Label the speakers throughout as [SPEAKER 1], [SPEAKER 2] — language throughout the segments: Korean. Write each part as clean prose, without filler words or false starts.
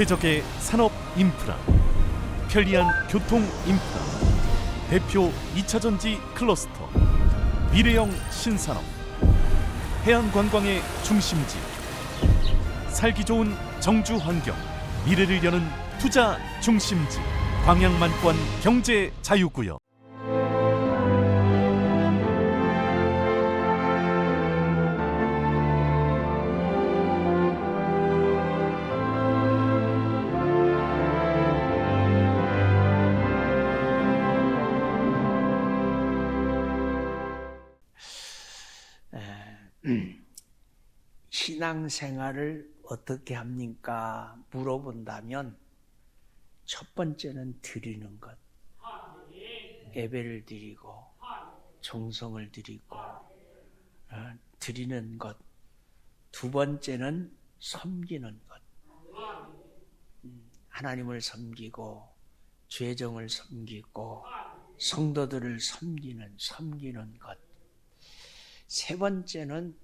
[SPEAKER 1] 최적의 산업 인프라, 편리한 교통 인프라, 대표 2차전지 클러스터, 미래형 신산업, 해안관광의 중심지, 살기 좋은 정주 환경, 미래를 여는 투자 중심지, 광양만권 경제 자유구역.
[SPEAKER 2] 신앙생활을 어떻게 합니까? 물어본다면 첫 번째는 드리는 것, 예배를 드리고 정성을 드리고 드리는 것. 두 번째는 섬기는 것, 하나님을 섬기고 죄정을 섬기고 성도들을 섬기는 것. 세 번째는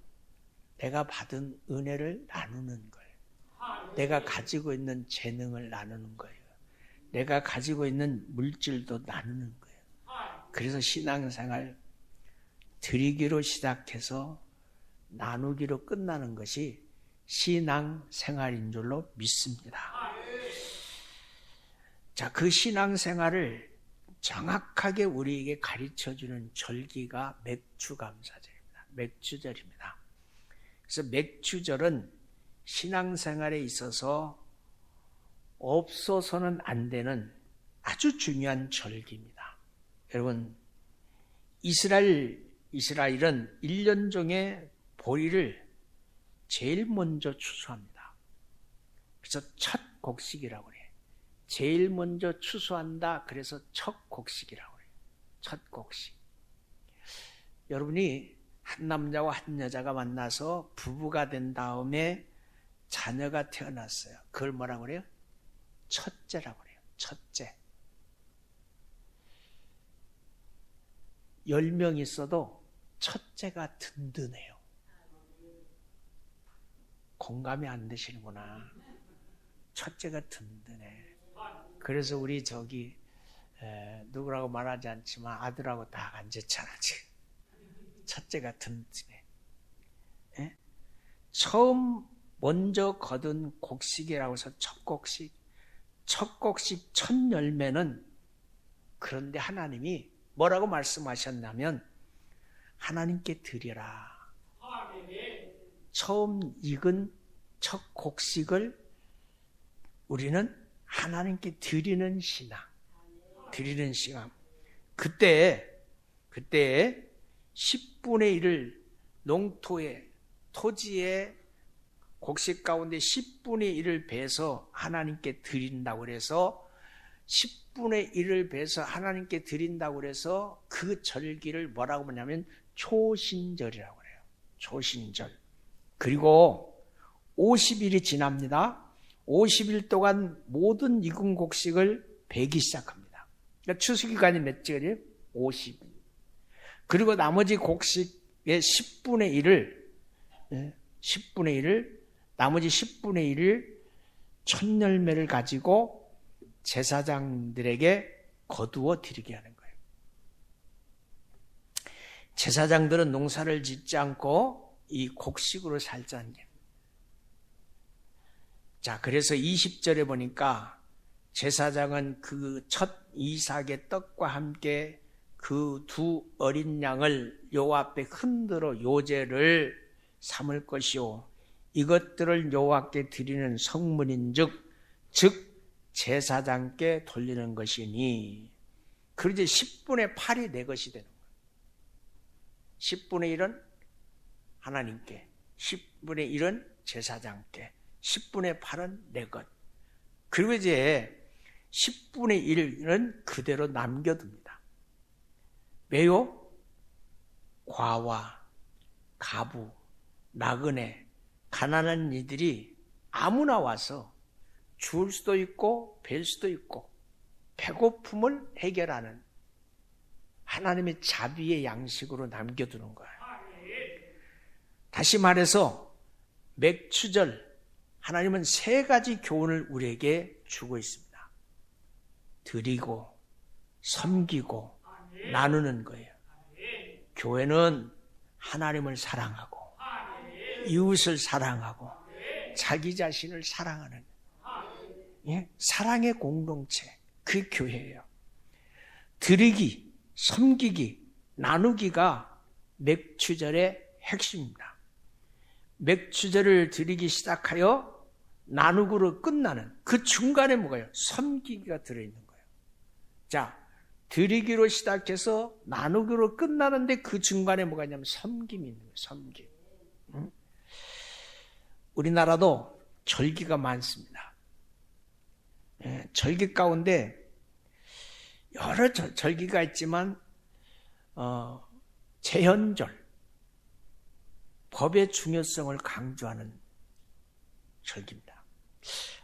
[SPEAKER 2] 내가 받은 은혜를 나누는 거예요. 내가 가지고 있는 재능을 나누는 거예요. 내가 가지고 있는 물질도 나누는 거예요. 그래서 신앙생활 드리기로 시작해서 나누기로 끝나는 것이 신앙생활인 줄로 믿습니다. 자, 그 신앙생활을 정확하게 우리에게 가르쳐주는 절기가 맥주감사절입니다. 맥주절입니다. 그래서 맥주절은 신앙생활에 있어서 없어서는 안 되는 아주 중요한 절기입니다. 여러분, 이스라엘은 1년 중에 보리를 제일 먼저 추수합니다. 그래서 첫 곡식이라고 그래요. 제일 먼저 추수한다. 그래서 첫 곡식이라고 그래요. 첫 곡식. 여러분이 한 남자와 한 여자가 만나서 부부가 된 다음에 자녀가 태어났어요. 그걸 뭐라고 그래요? 첫째라고 그래요. 첫째. 10명 있어도 첫째가 든든해요. 공감이 안 되시는구나. 첫째가 든든해. 그래서 우리 누구라고 말하지 않지만 아들하고 다 앉았잖아 지금. 첫째가 든든해. 예? 처음 먼저 거둔 곡식이라고 해서 첫 곡식 첫 열매는, 그런데 하나님이 뭐라고 말씀하셨냐면 하나님께 드리라. 처음 익은 첫 곡식을 우리는 하나님께 드리는 신앙. 그때 10분의 1을 농토에, 토지에 곡식 가운데 10분의 1을 베서 하나님께 드린다고 그래서 10분의 1을 베서 하나님께 드린다고 그래서 그 절기를 뭐라고 하냐면 초신절이라고 그래요. 초신절. 그리고 50일이 지납니다. 50일 동안 모든 익은 곡식을 베기 시작합니다. 그러니까 추수기간이 몇 절이에요? 50일. 그리고 나머지 곡식의 10분의 1을 나머지 10분의 1을 첫 열매를 가지고 제사장들에게 거두어 드리게 하는 거예요. 제사장들은 농사를 짓지 않고 이 곡식으로 살자는 게. 자, 그래서 20절에 보니까 제사장은 그 첫 이삭의 떡과 함께 그 두 어린 양을 여호와 앞에 흔들어 요제를 삼을 것이요 이것들을 여호와께 드리는 성물인즉 즉 제사장께 돌리는 것이니. 그러지 10분의 8이 내 것이 되는 거예요. 10분의 1은 하나님께, 10분의 1은 제사장께, 10분의 8은 내 것. 그리고 이제 10분의 1은 그대로 남겨둡니다. 왜요? 과와 가부, 나그네, 가난한 이들이 아무나 와서 줄 수도 있고 뵐 수도 있고 배고픔을 해결하는 하나님의 자비의 양식으로 남겨두는 거예요. 다시 말해서 맥추절, 하나님은 세 가지 교훈을 우리에게 주고 있습니다. 드리고, 섬기고, 나누는 거예요. 교회는 하나님을 사랑하고, 이웃을 사랑하고, 자기 자신을 사랑하는, 예? 사랑의 공동체, 그 교회예요. 드리기, 섬기기, 나누기가 맥추절의 핵심입니다. 맥추절을 드리기 시작하여 나누기로 끝나는 그 중간에 뭐가요? 섬기기가 들어있는 거예요. 자, 드리기로 시작해서 나누기로 끝나는데 그 중간에 뭐가 있냐면 섬김이 있는 거예요. 섬김. 응? 우리나라도 절기가 많습니다. 예, 절기 가운데 여러 절기가 있지만 제헌절, 법의 중요성을 강조하는 절기입니다.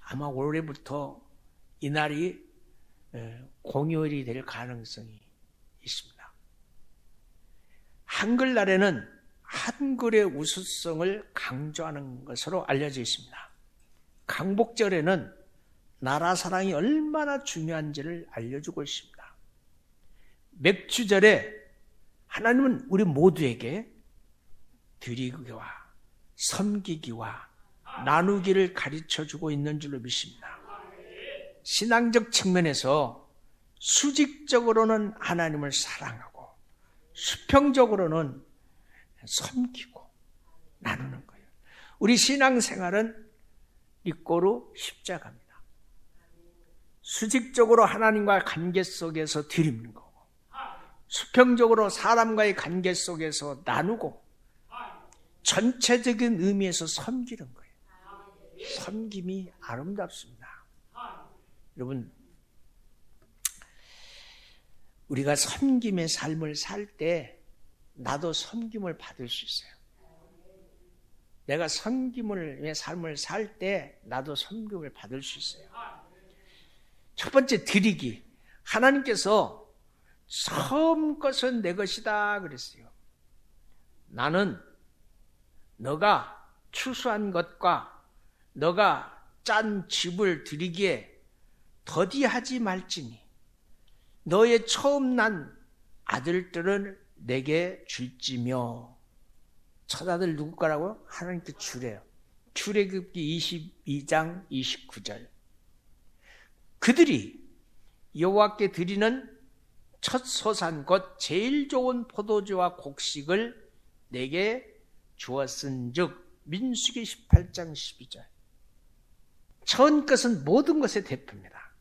[SPEAKER 2] 아마 올해부터 이날이 공휴일이 될 가능성이 있습니다. 한글날에는 한글의 우수성을 강조하는 것으로 알려져 있습니다. 강복절에는 나라 사랑이 얼마나 중요한지를 알려주고 있습니다. 맥추절에 하나님은 우리 모두에게 드리기와 섬기기와 나누기를 가르쳐주고 있는 줄로 믿습니다. 신앙적 측면에서 수직적으로는 하나님을 사랑하고 수평적으로는 섬기고 나누는 거예요. 우리 신앙생활은 리꼬르 십자가입니다. 수직적으로 하나님과 관계 속에서 드리는 거고, 수평적으로 사람과의 관계 속에서 나누고, 전체적인 의미에서 섬기는 거예요. 섬김이 아름답습니다. 여러분, 우리가 섬김의 삶을 살 때 나도 섬김을 받을 수 있어요. 내가 섬김의 삶을 살 때 나도 섬김을 받을 수 있어요. 첫 번째, 드리기. 하나님께서 처음 것은 내 것이다 그랬어요. 나는 너가 추수한 것과 너가 짠 즙을 드리기에 더디하지 말지니 너의 처음 난 아들들을 내게 줄지며. 첫 아들 누구 거라고요? 하나님께 주래요. 출애굽기 22장 29절. 그들이 여호와께 드리는 첫 소산 곧 제일 좋은 포도주와 곡식을 내게 주었은즉. 민수기 18장 12절. 처음 것은 모든 것의 대표입니다.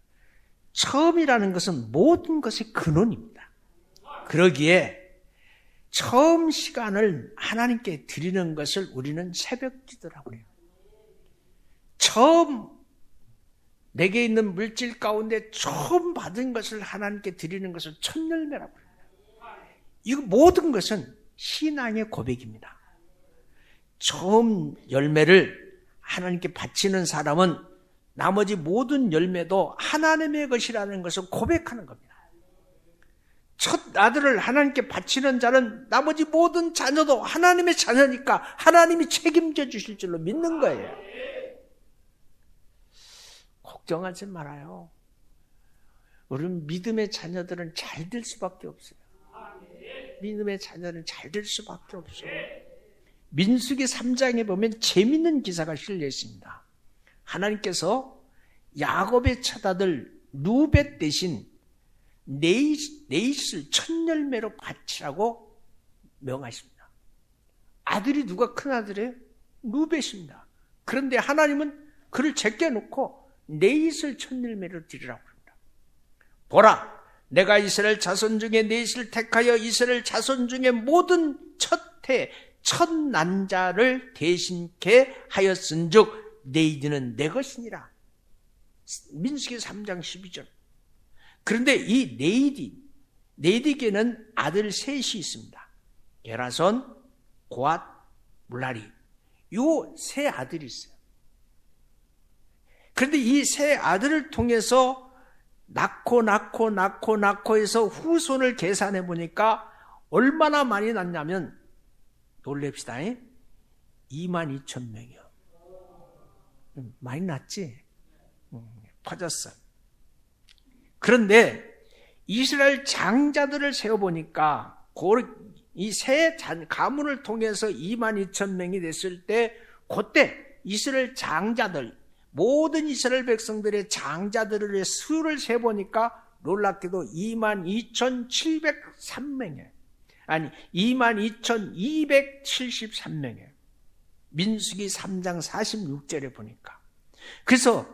[SPEAKER 2] 처음이라는 것은 모든 것의 근원입니다. 그러기에 처음 시간을 하나님께 드리는 것을 우리는 새벽 기도라고 해요. 처음 내게 있는 물질 가운데 처음 받은 것을 하나님께 드리는 것을 첫 열매라고 합니다. 이거 모든 것은 신앙의 고백입니다. 처음 열매를 하나님께 바치는 사람은 나머지 모든 열매도 하나님의 것이라는 것을 고백하는 겁니다. 첫 아들을 하나님께 바치는 자는 나머지 모든 자녀도 하나님의 자녀니까 하나님이 책임져 주실 줄로 믿는 거예요. 걱정하지 말아요. 우리는 믿음의 자녀들은 잘 될 수밖에 없어요. 믿음의 자녀는 잘 될 수밖에 없어요. 민수기 3장에 보면 재밌는 기사가 실려 있습니다. 하나님께서 야곱의 첫 아들 루벳 대신 네잇을 첫 열매로 바치라고 명하십니다. 아들이 누가 큰 아들이에요? 루벳입니다. 그런데 하나님은 그를 제껴놓고 네잇을 첫 열매로 드리라고 합니다. 보라, 내가 이스라엘 자손 중에 네잇을 택하여 이스라엘 자손 중에 모든 첫 난자를 대신케 하였은즉 네이드는 내 것이니라. 민수기 3장 12절. 그런데 이 네이드에게는 아들 셋이 있습니다. 게라손, 고앗, 물라리. 요 세 아들이 있어요. 그런데 이 세 아들을 통해서 낳고 해서 후손을 계산해 보니까 얼마나 많이 낳냐면 놀랍시다. 22,000명이요. 많이 났지? 퍼졌어. 그런데 이스라엘 장자들을 세어보니까 이 세 가문을 통해서 22,000명이 됐을 때 그때 이스라엘 장자들, 모든 이스라엘 백성들의 장자들의 수를 세보니까 놀랍게도 22,703명이에요. 아니 22,273명이에요. 민수기 3장 46절에 보니까. 그래서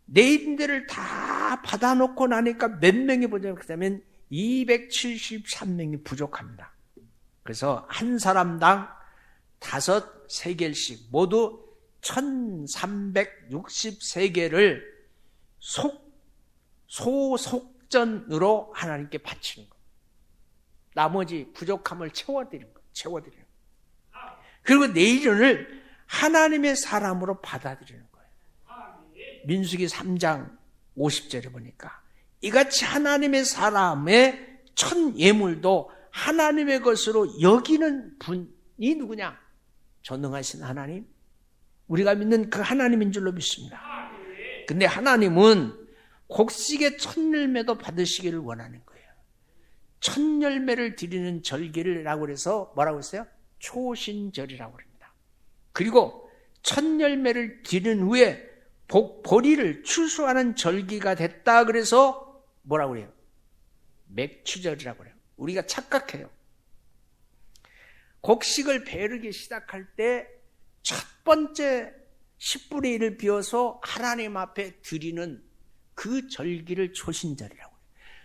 [SPEAKER 2] 네임들을 다 받아놓고 나니까 몇 명이 부족하냐면 273명이 부족합니다. 그래서 한 사람당 5세겔씩 모두 1363개를 소속전으로 하나님께 바치는 거예요. 나머지 부족함을 채워드리는 거예요. 그리고 내일을 하나님의 사람으로 받아들이는 거예요. 민수기 3장 50절에 보니까 이같이 하나님의 사람의 첫 예물도 하나님의 것으로 여기는 분이 누구냐? 전능하신 하나님, 우리가 믿는 그 하나님인 줄로 믿습니다. 근데 하나님은 곡식의 첫 열매도 받으시기를 원하는 거예요. 첫 열매를 드리는 절기라고 해서 뭐라고 했어요? 초신절이라고 합니다. 그리고 첫 열매를 드린 후에 보리를 추수하는 절기가 됐다 그래서 뭐라고 해요? 맥추절이라고 해요. 우리가 착각해요. 곡식을 베르기 시작할 때 첫 번째 10분의 1을 비워서 하나님 앞에 드리는 그 절기를 초신절이라고 해요.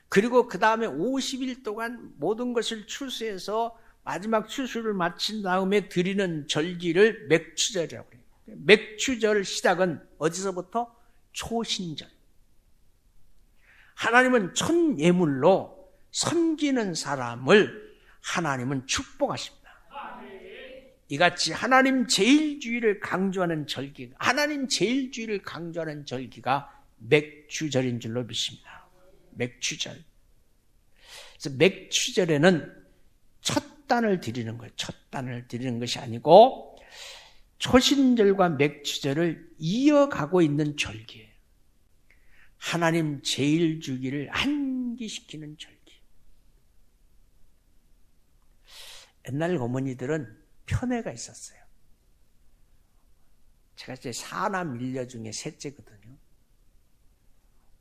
[SPEAKER 2] 그리고 그 다음에 50일 동안 모든 것을 추수해서 마지막 추수를 마친 다음에 드리는 절기를 맥추절이라고 해요. 맥추절 시작은 어디서부터? 초신절. 하나님은 첫 예물로 섬기는 사람을 하나님은 축복하십니다. 이같이 하나님 제일주의를 강조하는 절기가, 하나님 제일주의를 강조하는 절기가 맥추절인 줄로 믿습니다. 맥추절. 그래서 맥추절에는 첫 단을 드리는 거예요. 첫 단을 드리는 것이 아니고 초신절과 맥추절을 이어가고 있는 절기예요. 하나님 제일주의를 한기시키는 절기. 옛날 어머니들은 편애가 있었어요. 제가 이제 4남 1녀 중에 셋째거든요.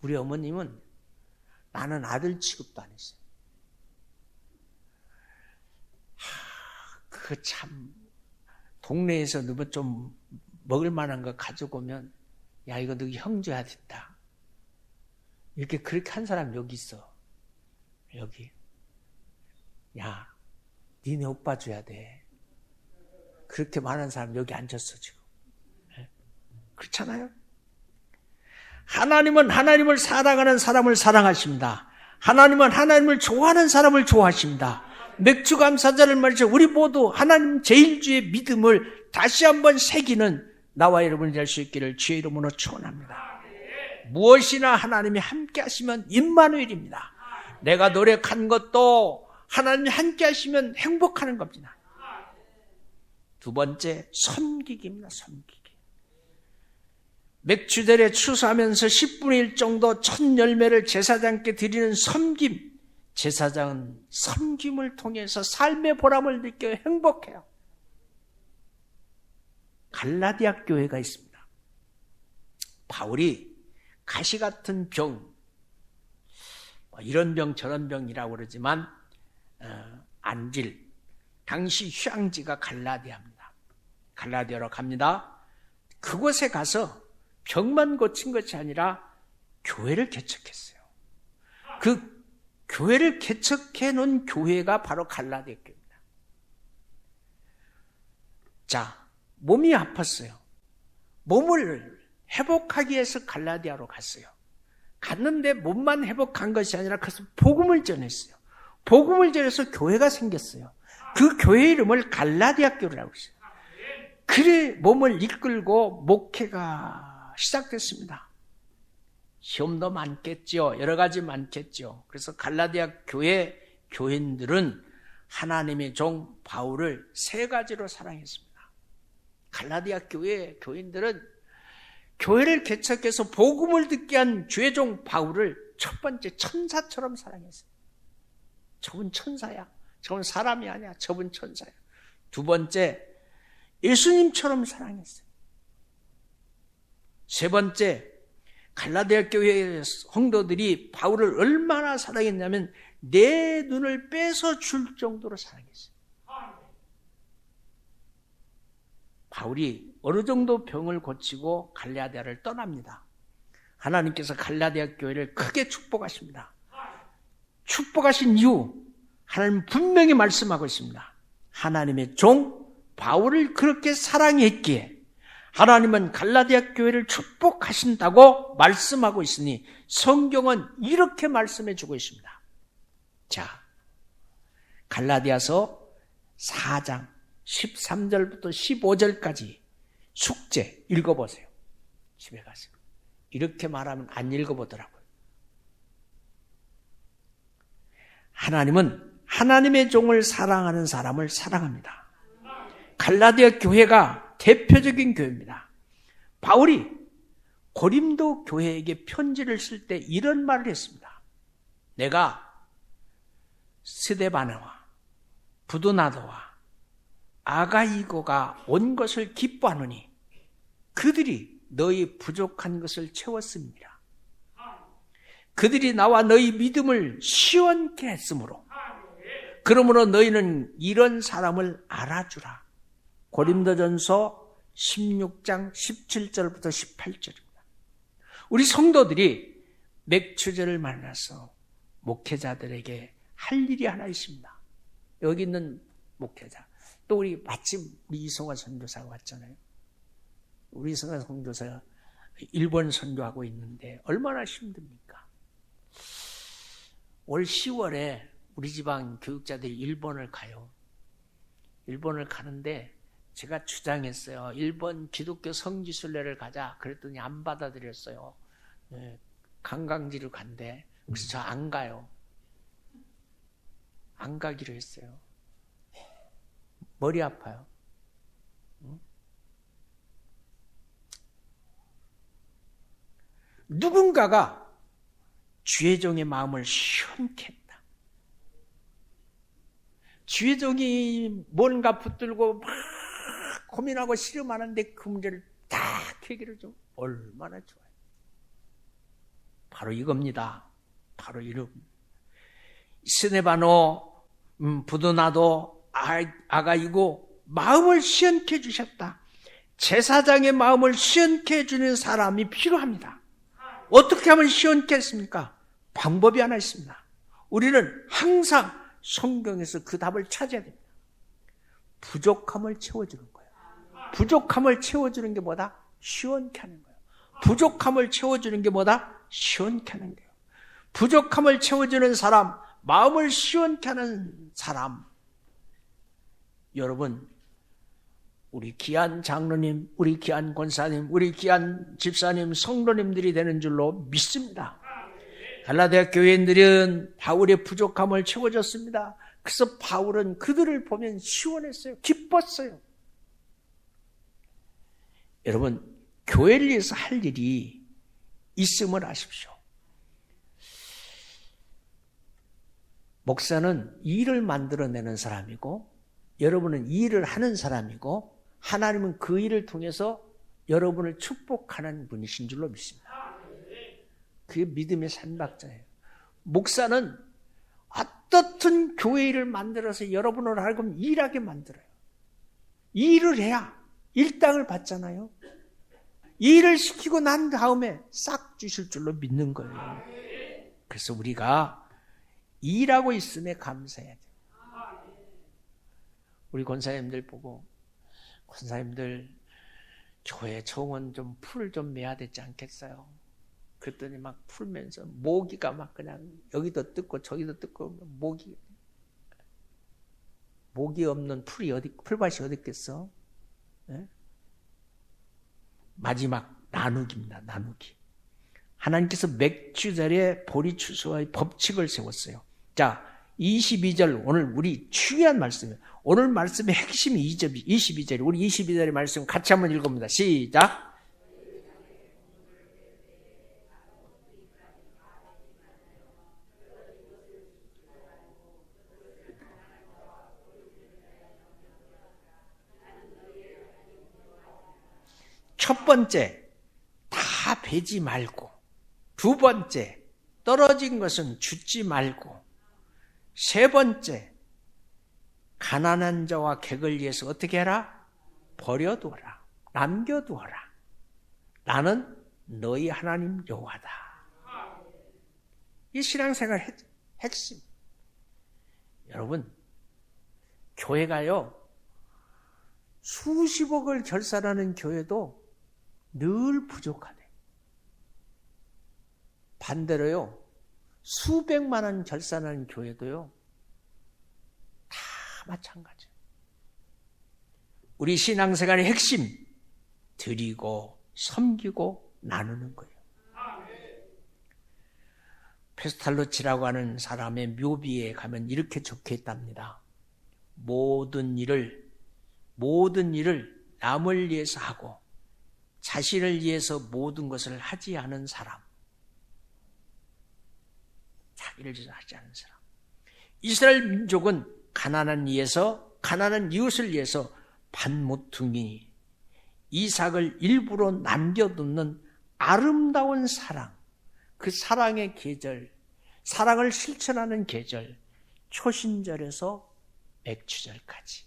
[SPEAKER 2] 우리 어머님은 나는 아들 취급도 안 했어요. 그 참 동네에서 누구 좀 먹을 만한 거 가져오면 야 이거 너 형 줘야 된다. 이렇게 그렇게 한 사람 여기 있어. 여기. 야 니네 오빠 줘야 돼. 그렇게 많은 사람 여기 앉았어 지금. 그렇잖아요. 하나님은 하나님을 사랑하는 사람을 사랑하십니다. 하나님은 하나님을 좋아하는 사람을 좋아하십니다. 맥주감사절을 말이죠. 우리 모두 하나님 제일주의 믿음을 다시 한번 새기는 나와 여러분이 될 수 있기를 주의 이름으로 축원합니다. 무엇이나 하나님이 함께 하시면 임마누엘입니다. 내가 노력한 것도 하나님이 함께 하시면 행복하는 겁니다. 두 번째, 섬기기입니다. 섬기기. 맥추절에 추수하면서 10분의 1 정도 첫 열매를 제사장께 드리는 섬김. 제사장은 섬김을 통해서 삶의 보람을 느껴 행복해요. 갈라디아 교회가 있습니다. 바울이 가시 같은 병, 이런 병 저런 병이라고 그러지만 안질, 당시 휴양지가 갈라디아입니다. 갈라디아로 갑니다. 그곳에 가서 병만 고친 것이 아니라 교회를 개척했어요. 그 교회를 개척해 놓은 교회가 바로 갈라디아 교회입니다. 자, 몸이 아팠어요. 몸을 회복하기 위해서 갈라디아로 갔어요. 갔는데 몸만 회복한 것이 아니라 그래서 복음을 전했어요. 복음을 전해서 교회가 생겼어요. 그 교회 이름을 갈라디아 교회라고 했어요. 그래 몸을 이끌고 목회가 시작됐습니다. 시험도 많겠죠. 여러 가지 많겠죠. 그래서 갈라디아 교회 교인들은 하나님의 종 바울을 3가지로 사랑했습니다. 갈라디아 교회 교인들은 교회를 개척해서 복음을 듣게 한 죄종 바울을 첫 번째 천사처럼 사랑했어요. 저분 천사야. 저분 사람이 아니야. 저분 천사야. 두 번째, 예수님처럼 사랑했어요. 세 번째, 갈라디아 교회의 성도들이 바울을 얼마나 사랑했냐면 내 눈을 뺏어 줄 정도로 사랑했어요. 바울이 어느 정도 병을 고치고 갈라디아를 떠납니다. 하나님께서 갈라디아 교회를 크게 축복하십니다. 축복하신 이유, 하나님 분명히 말씀하고 있습니다. 하나님의 종 바울을 그렇게 사랑했기에 하나님은 갈라디아 교회를 축복하신다고 말씀하고 있으니 성경은 이렇게 말씀해 주고 있습니다. 자, 갈라디아서 4장 13절부터 15절까지 숙제 읽어보세요. 집에 가서. 이렇게 말하면 안 읽어보더라고요. 하나님은 하나님의 종을 사랑하는 사람을 사랑합니다. 갈라디아 교회가 대표적인 교회입니다. 바울이 고린도 교회에게 편지를 쓸 때 이런 말을 했습니다. 내가 스데바나와 부도나도와 아가이고가 온 것을 기뻐하노니 그들이 너희 부족한 것을 채웠습니다. 그들이 나와 너희 믿음을 시원케 했으므로 그러므로 너희는 이런 사람을 알아주라. 고린도전서 16장 17절부터 18절입니다. 우리 성도들이 맥추제를 만나서 목회자들에게 할 일이 하나 있습니다. 여기 있는 목회자. 또 우리 마침 우리 이성화 선교사가 왔잖아요. 우리 이성화 선교사가 일본 선교하고 있는데 얼마나 힘듭니까? 올 10월에 우리 지방 교육자들이 일본을 가요. 일본을 가는데 제가 주장했어요. 일본 기독교 성지순례를 가자. 그랬더니 안 받아들였어요. 관광지로 간대. 그래서 저 안 가요. 안 가기로 했어요. 머리 아파요. 응? 누군가가 주의 종의 마음을 시원케 했다. 주의 종이 뭔가 붙들고 막 고민하고 씨름하는데 그 문제를 딱 해결해 줘. 얼마나 좋아요. 바로 이겁니다. 바로 이름. 스데바노, 부도나도, 아가이고 마음을 시원케 해주셨다. 제사장의 마음을 시원케 해주는 사람이 필요합니다. 어떻게 하면 시원케 했습니까? 방법이 하나 있습니다. 우리는 항상 성경에서 그 답을 찾아야 됩니다. 부족함을 채워주는 거예요. 부족함을 채워주는 게 뭐다? 시원케 하는 거예요. 부족함을 채워주는 게 뭐다? 시원케 하는 거예요. 부족함을 채워주는 사람, 마음을 시원케 하는 사람. 여러분, 우리 귀한 장로님, 우리 귀한 권사님, 우리 귀한 집사님, 성도님들이 되는 줄로 믿습니다. 갈라디아 교회인들은 바울의 부족함을 채워줬습니다. 그래서 바울은 그들을 보면 시원했어요. 기뻤어요. 여러분, 교회를 위해서 할 일이 있음을 아십시오. 목사는 일을 만들어내는 사람이고 여러분은 일을 하는 사람이고 하나님은 그 일을 통해서 여러분을 축복하는 분이신 줄로 믿습니다. 그게 믿음의 삼박자예요. 목사는 어떻든 교회 일을 만들어서 여러분을 하여금 일하게 만들어요. 일을 해야 일당을 받잖아요. 일을 시키고 난 다음에 싹 주실 줄로 믿는 거예요. 그래서 우리가 일하고 있음에 감사해야 돼요. 우리 권사님들 보고 권사님들 교회 정원 좀 풀 좀 매야 되지 않겠어요? 그랬더니 막 풀면서 모기가 막 그냥 여기도 뜯고 저기도 뜯고 모기 없는 풀밭이 어디 있겠어? 네? 마지막 나누기입니다. 나누기. 하나님께서 맥주절에 보리추수의 법칙을 세웠어요. 자, 22절 오늘 우리 중요한 말씀이에요. 오늘 말씀의 핵심이 22절이 우리 22절의 말씀 같이 한번 읽어봅니다. 시작. 첫 번째, 다 베지 말고. 두 번째, 떨어진 것은 주지 말고. 세 번째, 가난한 자와 객을 위해서 어떻게 해라? 버려두어라. 남겨두어라. 나는 너희 하나님 여호와다. 이 신앙생활 핵심. 여러분, 교회가요, 수십억을 결산하는 교회도 늘 부족하네. 반대로요, 수백만 원 결산하는 교회도요, 다 마찬가지예요. 우리 신앙생활의 핵심, 드리고 섬기고 나누는 거예요. 페스탈로치라고 하는 사람의 묘비에 가면 이렇게 적혀 있답니다. 모든 일을 남을 위해서 하고 자신을 위해서 모든 것을 하지 않은 사람. 자기를 위해서 하지 않은 사람. 이스라엘 민족은 가난한 이웃을 위해서 반모퉁이 이삭을 일부러 남겨두는 아름다운 사랑, 그 사랑의 계절, 사랑을 실천하는 계절, 초신절에서 맥추절까지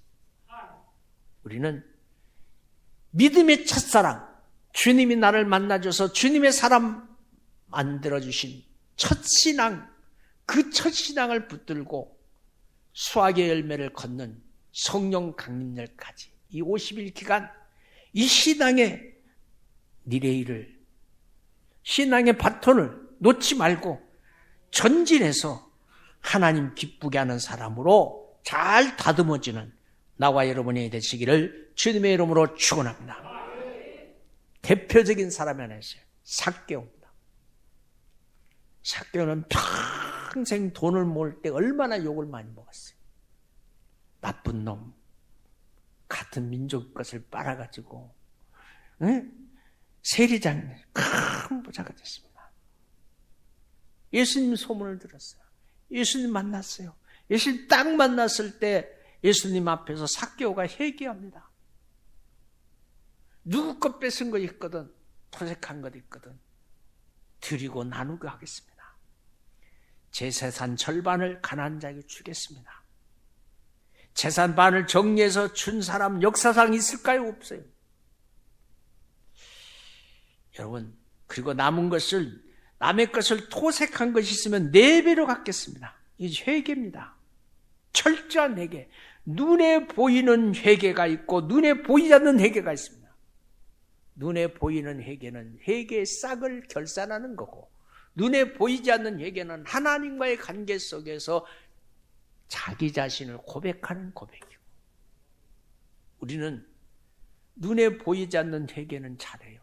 [SPEAKER 2] 우리는 믿음의 첫사랑, 주님이 나를 만나줘서 주님의 사람 만들어주신 첫신앙, 그 첫신앙을 붙들고 수학의 열매를 걷는 성령 강림절까지 이 50일 기간 이 신앙의 리레이를, 신앙의 바톤을 놓지 말고 전진해서 하나님 기쁘게 하는 사람으로 잘 다듬어지는 나와 여러분이 되시기를 주님의 이름으로 축원합니다. 대표적인 사람이 하나 있어요. 삭개오입니다. 삭개오는 평생 돈을 모을 때 얼마나 욕을 많이 먹었어요. 나쁜 놈, 같은 민족 것을 빨아가지고 세리장 큰 부자가 됐습니다. 예수님 소문을 들었어요. 예수님 만났어요. 예수님 딱 만났을 때 예수님 앞에서 삭개오가 회개합니다. 누구 것 뺏은 거 있거든, 토색한 것 있거든, 드리고 나누게 하겠습니다. 제 재산 절반을 가난한 자에게 주겠습니다. 재산 반을 정리해서 준 사람 역사상 있을까요? 없어요. 여러분, 그리고 남은 것을, 남의 것을 토색한 것이 있으면 4배로 갚겠습니다. 이게 회개입니다. 철저한 회개. 눈에 보이는 회개가 있고 눈에 보이지 않는 회개가 있습니다. 눈에 보이는 회개는 회개의 싹을 결산하는 거고, 눈에 보이지 않는 회개는 하나님과의 관계 속에서 자기 자신을 고백하는 고백이고, 우리는 눈에 보이지 않는 회개는 잘해요.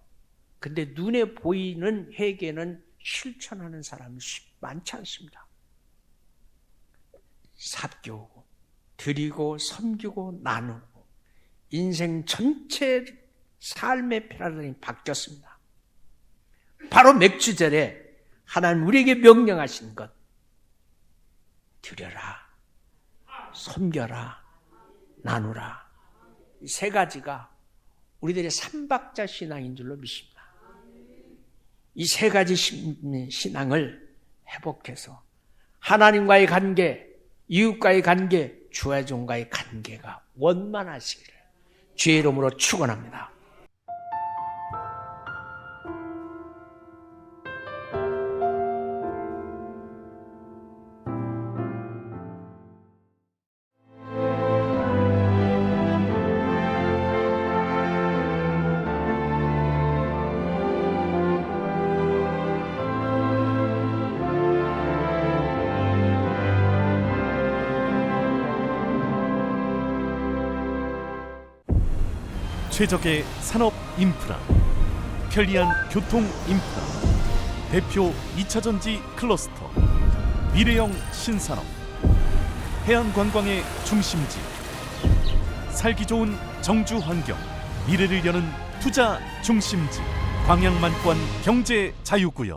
[SPEAKER 2] 근데 눈에 보이는 회개는 실천하는 사람이 많지 않습니다. 삽교고 드리고 섬기고 나누고 인생 전체 삶의 패러다임이 바뀌었습니다. 바로 맥주절에 하나님 우리에게 명령하신 것, 드려라, 섬겨라, 나누라, 이 3가지가 우리들의 3박자 신앙인 줄로 믿습니다. 이 3가지 신앙을 회복해서 하나님과의 관계, 이웃과의 관계, 주의 종과의 관계가 원만하시기를 주의 이름으로 축원합니다.
[SPEAKER 1] 최적의 산업 인프라, 편리한 교통 인프라, 대표 2차전지 클러스터, 미래형 신산업, 해안관광의 중심지, 살기 좋은 정주 환경, 미래를 여는 투자 중심지, 광양만권 경제 자유구역.